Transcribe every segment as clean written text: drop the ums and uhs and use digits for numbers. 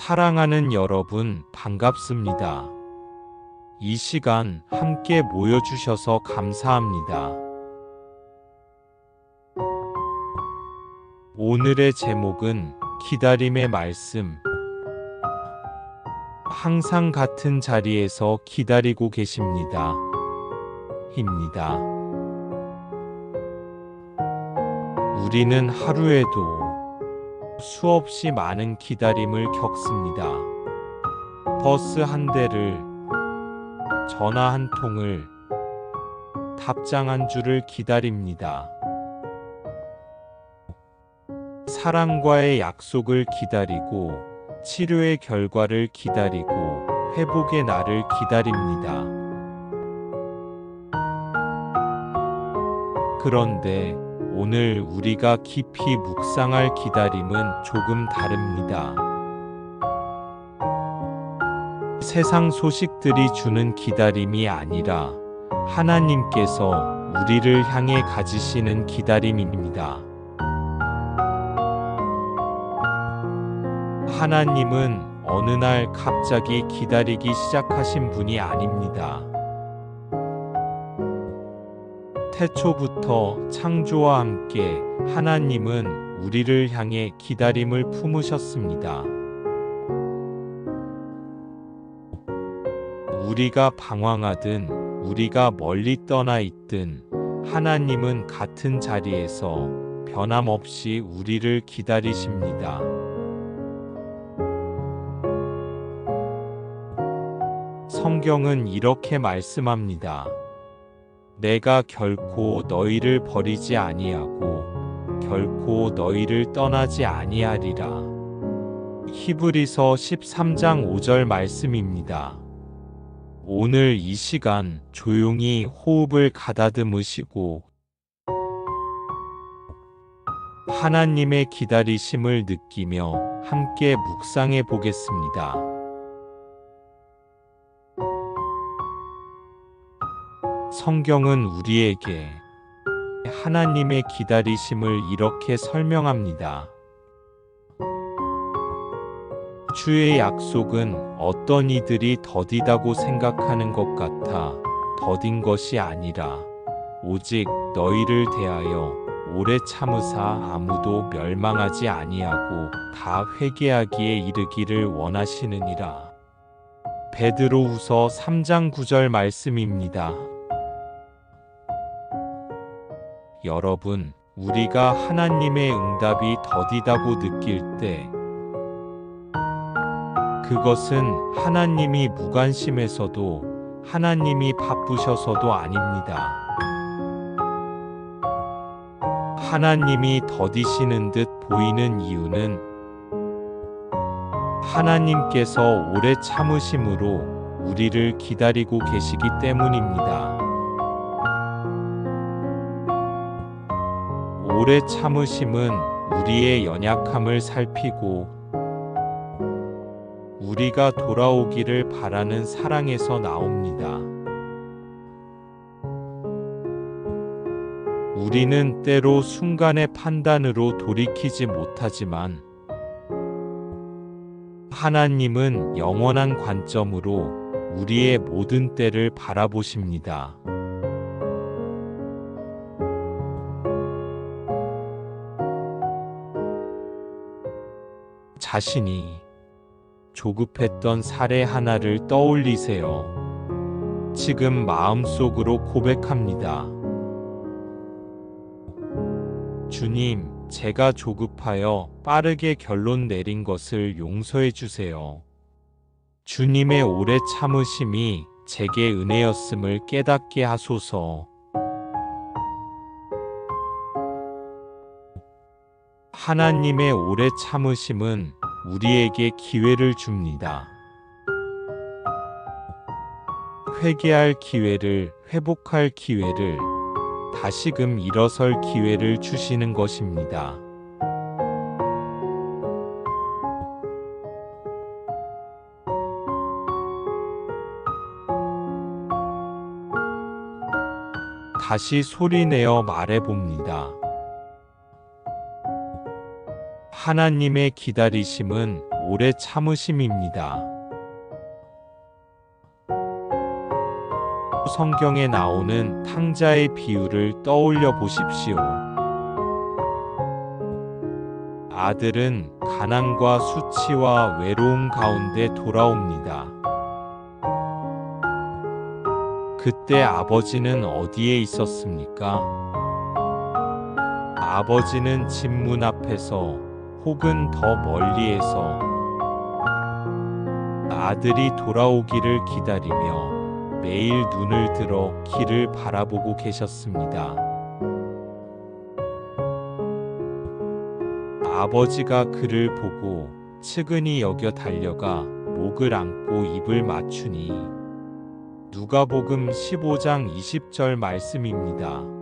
사랑하는 여러분, 반갑습니다. 이 시간 함께 모여주셔서 감사합니다. 오늘의 제목은 기다림의 말씀. 항상 같은 자리에서 기다리고 계십니다. 입니다. 우리는 하루에도 수없이 많은 기다림을 겪습니다. 버스 한 대를, 전화 한 통을, 답장 한 줄을 기다립니다. 사랑과의 약속을 기다리고, 치료의 결과를 기다리고, 회복의 날을 기다립니다. 그런데 오늘 우리가 깊이 묵상할 기다림은 조금 다릅니다. 세상 소식들이 주는 기다림이 아니라 하나님께서 우리를 향해 가지시는 기다림입니다. 하나님은 어느 날 갑자기 기다리기 시작하신 분이 아닙니다. 태초부터 창조와 함께 하나님은 우리를 향해 기다림을 품으셨습니다. 우리가 방황하든 우리가 멀리 떠나 있든 하나님은 같은 자리에서 변함없이 우리를 기다리십니다. 성경은 이렇게 말씀합니다. 내가 결코 너희를 버리지 아니하고 결코 너희를 떠나지 아니하리라. 히브리서 13장 5절 말씀입니다. 오늘 이 시간 조용히 호흡을 가다듬으시고 하나님의 기다리심을 느끼며 함께 묵상해 보겠습니다. 성경은 우리에게 하나님의 기다리심을 이렇게 설명합니다. 주의 약속은 어떤 이들이 더디다고 생각하는 것 같아 더딘 것이 아니라 오직 너희를 대하여 오래 참으사 아무도 멸망하지 아니하고 다 회개하기에 이르기를 원하시느니라. 베드로후서 3장 9절 말씀입니다. 여러분, 우리가 하나님의 응답이 더디다고 느낄 때 그것은 하나님이 무관심해서도 하나님이 바쁘셔서도 아닙니다. 하나님이 더디시는 듯 보이는 이유는 하나님께서 오래 참으심으로 우리를 기다리고 계시기 때문입니다. 오래 참으심은 우리의 연약함을 살피고 우리가 돌아오기를 바라는 사랑에서 나옵니다. 우리는 때로 순간의 판단으로 돌이키지 못하지만 하나님은 영원한 관점으로 우리의 모든 때를 바라보십니다. 자신이 조급했던 사례 하나를 떠올리세요. 지금 마음속으로 고백합니다. 주님, 제가 조급하여 빠르게 결론 내린 것을 용서해 주세요. 주님의 오래 참으심이 제게 은혜였음을 깨닫게 하소서. 하나님의 오래 참으심은 우리에게 기회를 줍니다. 회개할 기회를, 회복할 기회를, 다시금 일어설 기회를 주시는 것입니다. 다시 소리내어 말해봅니다. 하나님의 기다리심은 오래 참으심입니다. 성경에 나오는 탕자의 비유를 떠올려 보십시오. 아들은 가난과 수치와 외로움 가운데 돌아옵니다. 그때 아버지는 어디에 있었습니까? 아버지는 집 문 앞에서 혹은 더 멀리에서 아들이 돌아오기를 기다리며 매일 눈을 들어 길을 바라보고 계셨습니다. 아버지가 그를 보고 측은히 여겨 달려가 목을 안고 입을 맞추니 누가복음 15장 20절 말씀입니다.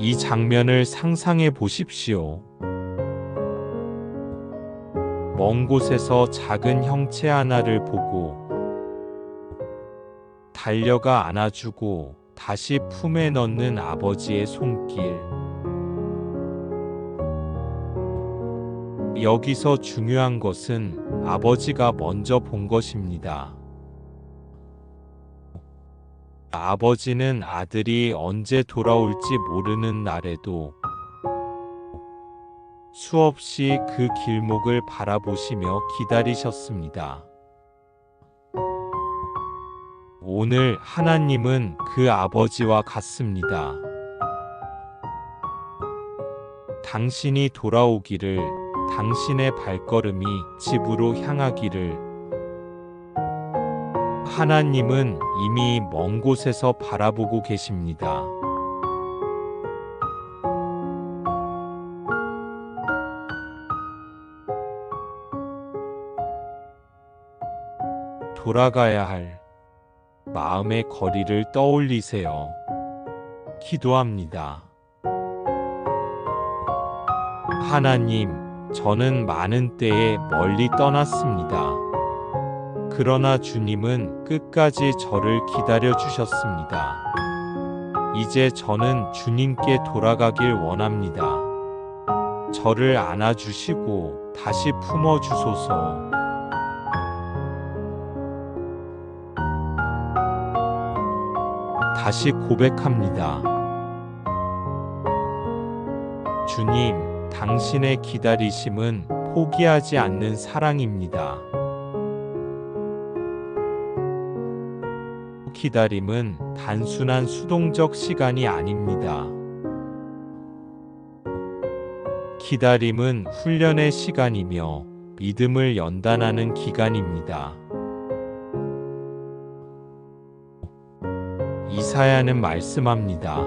이 장면을 상상해 보십시오. 먼 곳에서 작은 형체 하나를 보고 달려가 안아주고 다시 품에 넣는 아버지의 손길. 여기서 중요한 것은 아버지가 먼저 본 것입니다. 아버지는 아들이 언제 돌아올지 모르는 날에도 수없이 그 길목을 바라보시며 기다리셨습니다. 오늘 하나님은 그 아버지와 같습니다. 당신이 돌아오기를, 당신의 발걸음이 집으로 향하기를, 하나님은 이미 먼 곳에서 바라보고 계십니다. 돌아가야 할 마음의 거리를 떠올리세요. 기도합니다. 하나님, 저는 많은 때에 멀리 떠났습니다. 그러나 주님은 끝까지 저를 기다려 주셨습니다. 이제 저는 주님께 돌아가길 원합니다. 저를 안아주시고 다시 품어주소서. 다시 고백합니다. 주님, 당신의 기다리심은 포기하지 않는 사랑입니다. 기다림은 단순한 수동적 시간이 아닙니다. 기다림은 훈련의 시간이며 믿음을 연단하는 기간입니다. 이사야는 말씀합니다.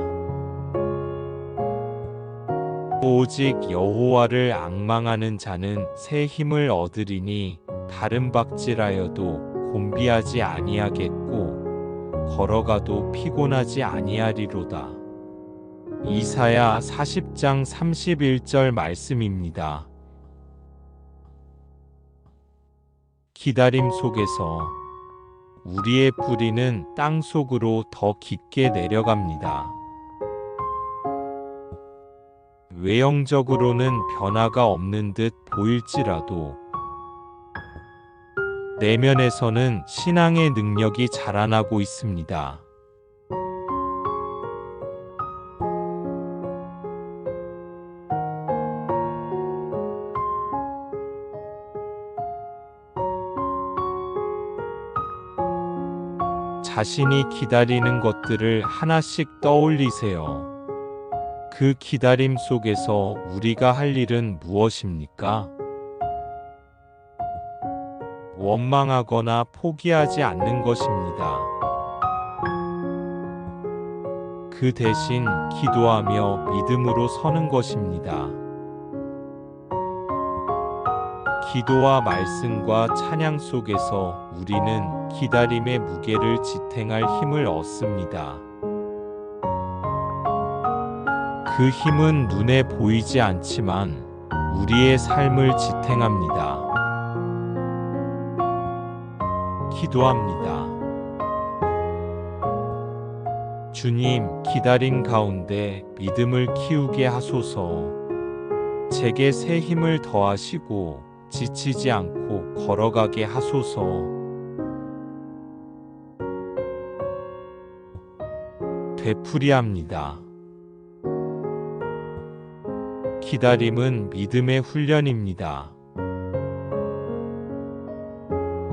오직 여호와를 앙망하는 자는 새 힘을 얻으리니 다른 박질하여도 곤비하지 아니하겠고 걸어가도 피곤하지 아니하리로다. 이사야 40장 31절 말씀입니다. 기다림 속에서 우리의 뿌리는 땅 속으로 더 깊게 내려갑니다. 외형적으로는 변화가 없는 듯 보일지라도 내면에서는 신앙의 능력이 자라나고 있습니다. 자신이 기다리는 것들을 하나씩 떠올리세요. 그 기다림 속에서 우리가 할 일은 무엇입니까? 원망하거나 포기하지 않는 것입니다. 그 대신 기도하며 믿음으로 서는 것입니다. 기도와 말씀과 찬양 속에서 우리는 기다림의 무게를 지탱할 힘을 얻습니다. 그 힘은 눈에 보이지 않지만 우리의 삶을 지탱합니다. 기도합니다. 주님, 기다림 가운데 믿음을 키우게 하소서. 제게 새 힘을 더하시고 지치지 않고 걸어가게 하소서. 되풀이합니다. 기다림은 믿음의 훈련입니다.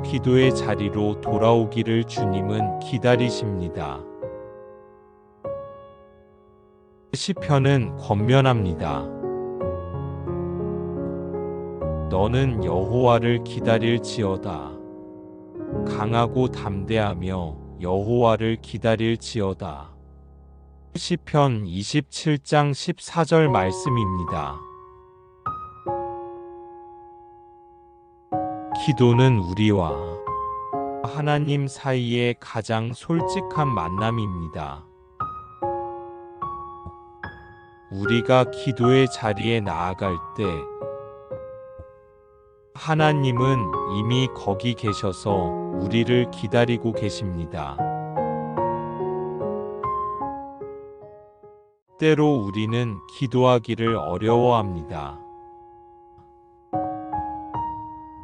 기도의 자리로 돌아오기를 주님은 기다리십니다. 시편은 권면합니다. 너는 여호와를 기다릴지어다. 강하고 담대하며 여호와를 기다릴지어다. 시편 27장 14절 말씀입니다. 기도는 우리와 하나님 사이의 가장 솔직한 만남입니다. 우리가 기도의 자리에 나아갈 때 하나님은 이미 거기 계셔서 우리를 기다리고 계십니다. 때로 우리는 기도하기를 어려워합니다.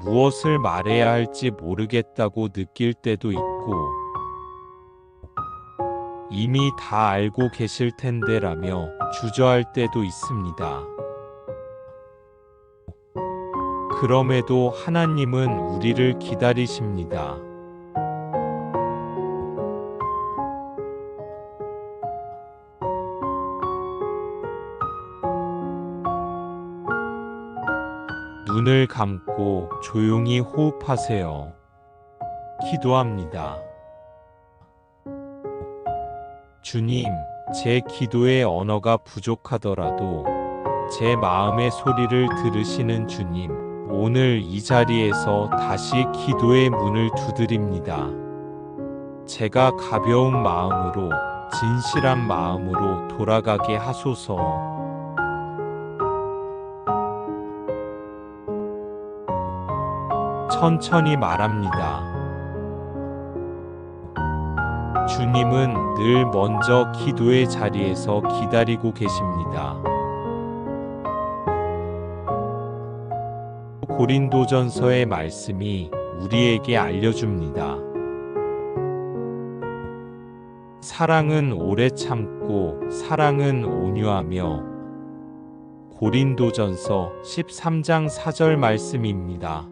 무엇을 말해야 할지 모르겠다고 느낄 때도 있고, 이미 다 알고 계실 텐데라며 주저할 때도 있습니다. 그럼에도 하나님은 우리를 기다리십니다. 눈을 감고 조용히 호흡하세요. 기도합니다. 주님, 제 기도의 언어가 부족하더라도 제 마음의 소리를 들으시는 주님, 오늘 이 자리에서 다시 기도의 문을 두드립니다. 제가 가벼운 마음으로, 진실한 마음으로 돌아가게 하소서. 천천히 말합니다. 주님은 늘 먼저 기도의 자리에서 기다리고 계십니다. 고린도전서의 말씀이 우리에게 알려줍니다. 사랑은 오래 참고 사랑은 온유하며. 고린도전서 13장 4절 말씀입니다.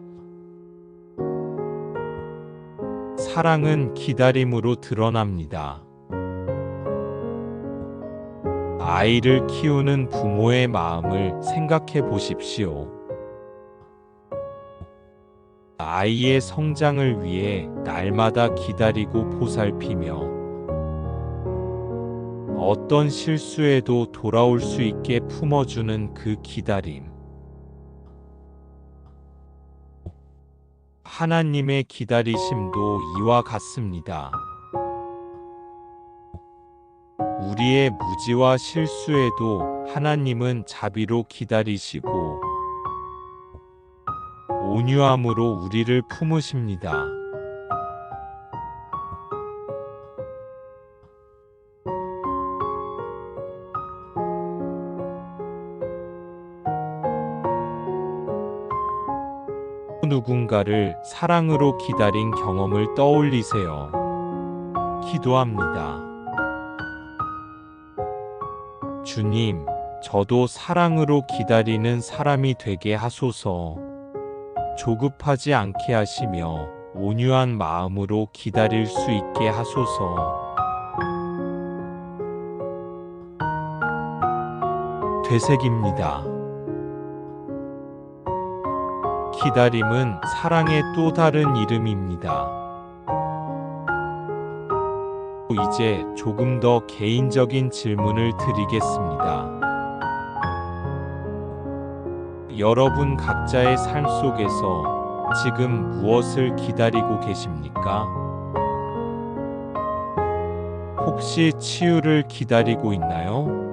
사랑은 기다림으로 드러납니다. 아이를 키우는 부모의 마음을 생각해 보십시오. 아이의 성장을 위해 날마다 기다리고 보살피며 어떤 실수에도 돌아올 수 있게 품어주는 그 기다림. 하나님의 기다리심도 이와 같습니다. 우리의 무지와 실수에도 하나님은 자비로 기다리시고 온유함으로 우리를 품으십니다. 누군가를 사랑으로 기다린 경험을 떠올리세요. 기도합니다. 주님, 저도 사랑으로 기다리는 사람이 되게 하소서. 조급하지 않게 하시며 온유한 마음으로 기다릴 수 있게 하소서. 되새깁니다. 기다림은 사랑의 또 다른 이름입니다. 이제 조금 더 개인적인 질문을 드리겠습니다. 여러분 각자의 삶 속에서 지금 무엇을 기다리고 계십니까? 혹시 치유를 기다리고 있나요?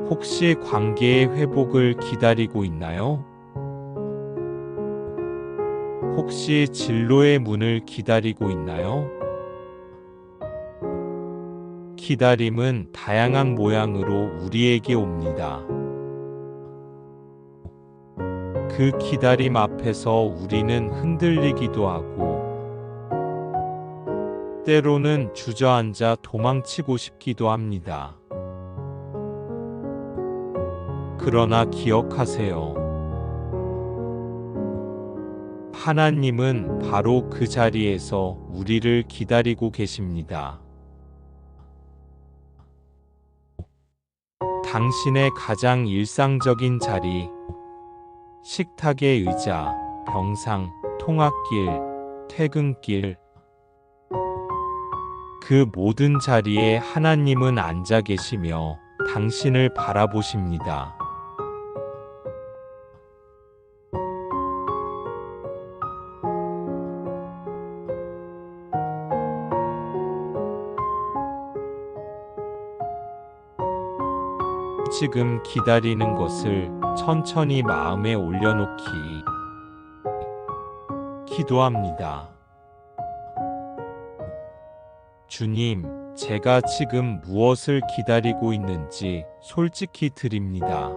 혹시 관계의 회복을 기다리고 있나요? 혹시 진로의 문을 기다리고 있나요? 기다림은 다양한 모양으로 우리에게 옵니다. 그 기다림 앞에서 우리는 흔들리기도 하고, 때로는 주저앉아 도망치고 싶기도 합니다. 그러나 기억하세요. 하나님은 바로 그 자리에서 우리를 기다리고 계십니다. 당신의 가장 일상적인 자리, 식탁의 의자, 병상, 통학길, 퇴근길, 그 모든 자리에 하나님은 앉아 계시며 당신을 바라보십니다. 지금 기다리는 것을 천천히 마음에 올려놓기 기도합니다. 주님, 제가 지금 무엇을 기다리고 있는지 솔직히 드립니다.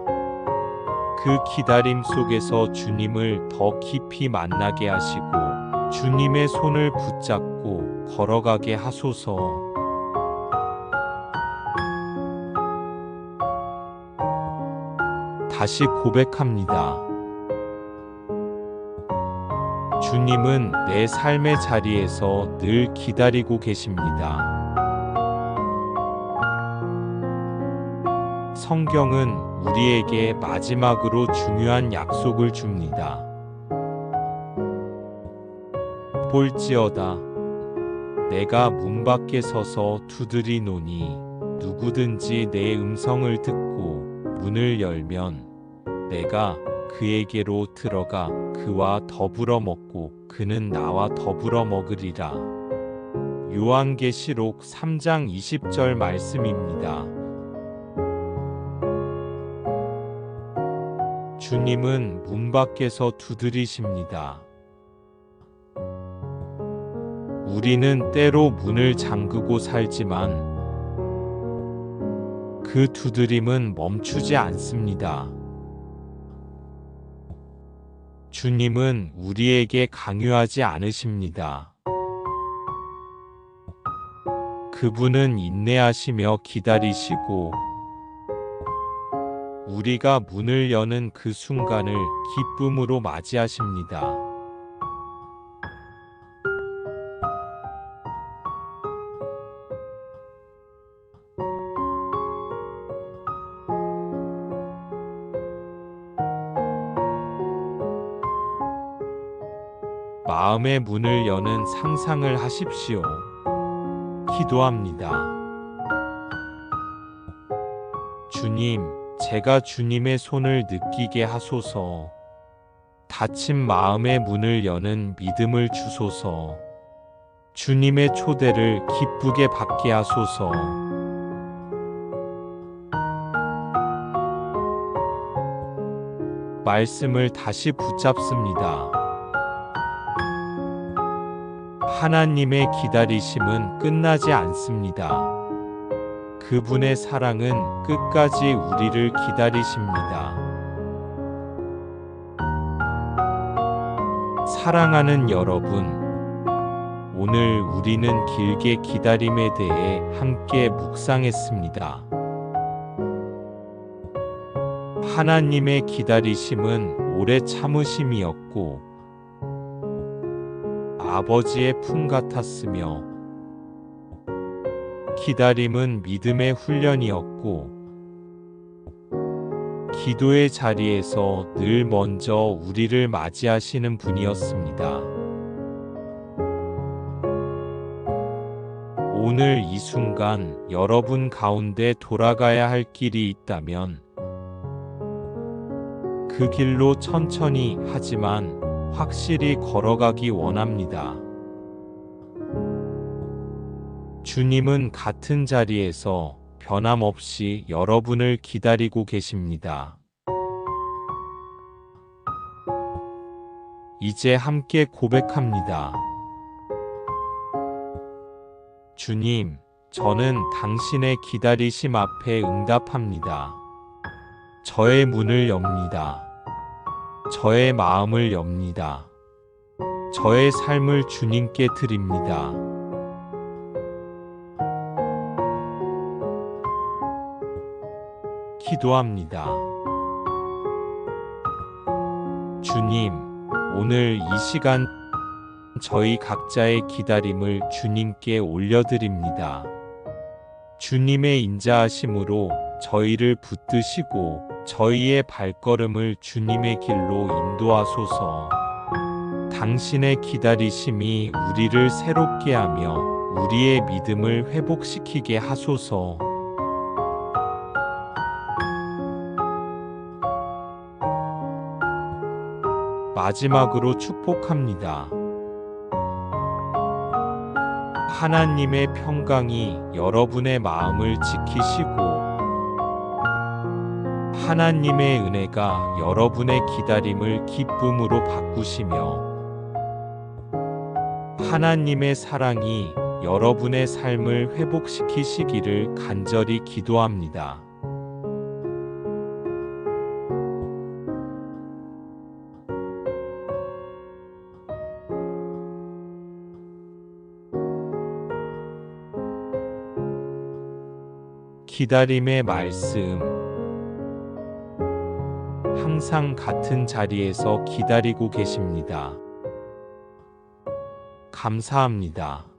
그 기다림 속에서 주님을 더 깊이 만나게 하시고 주님의 손을 붙잡고 걸어가게 하소서. 다시 고백합니다. 주님은 내 삶의 자리에서 늘 기다리고 계십니다. 성경은 우리에게 마지막으로 중요한 약속을 줍니다. 볼지어다 내가 문 밖에 서서 두드리노니 누구든지 내 음성을 듣고 문을 열면 내가 그에게로 들어가 그와 더불어 먹고 그는 나와 더불어 먹으리라. 요한계시록 3장 20절 말씀입니다. 주님은 문 밖에서 두드리십니다. 우리는 때로 문을 잠그고 살지만 그 두드림은 멈추지 않습니다. 주님은 우리에게 강요하지 않으십니다. 그분은 인내하시며 기다리시고 우리가 문을 여는 그 순간을 기쁨으로 맞이하십니다. 마음의 문을 여는 상상을 하십시오. 기도합니다. 주님, 제가 주님의 손을 느끼게 하소서. 닫힌 마음의 문을 여는 믿음을 주소서. 주님의 초대를 기쁘게 받게 하소서. 말씀을 다시 붙잡습니다. 하나님의 기다리심은 끝나지 않습니다. 그분의 사랑은 끝까지 우리를 기다리십니다. 사랑하는 여러분, 오늘 우리는 길게 기다림에 대해 함께 묵상했습니다. 하나님의 기다리심은 오래 참으심이었고 아버지의 품 같았으며 기다림은 믿음의 훈련이었고 기도의 자리에서 늘 먼저 우리를 맞이하시는 분이었습니다. 오늘 이 순간 여러분 가운데 돌아가야 할 길이 있다면 그 길로 천천히 하지만 확실히 걸어가기 원합니다. 주님은 같은 자리에서 변함없이 여러분을 기다리고 계십니다. 이제 함께 고백합니다. 주님, 저는 당신의 기다리심 앞에 응답합니다. 저의 문을 엽니다. 저의 마음을 엽니다. 저의 삶을 주님께 드립니다. 기도합니다. 주님, 오늘 이 시간 저희 각자의 기다림을 주님께 올려드립니다. 주님의 인자하심으로 저희를 붙드시고 저희의 발걸음을 주님의 길로 인도하소서. 당신의 기다리심이 우리를 새롭게 하며 우리의 믿음을 회복시키게 하소서. 마지막으로 축복합니다. 하나님의 평강이 여러분의 마음을 지키시고 하나님의 은혜가 여러분의 기다림을 기쁨으로 바꾸시며 하나님의 사랑이 여러분의 삶을 회복시키시기를 간절히 기도합니다. 기다림의 말씀. 항상 같은 자리에서 기다리고 계십니다. 감사합니다.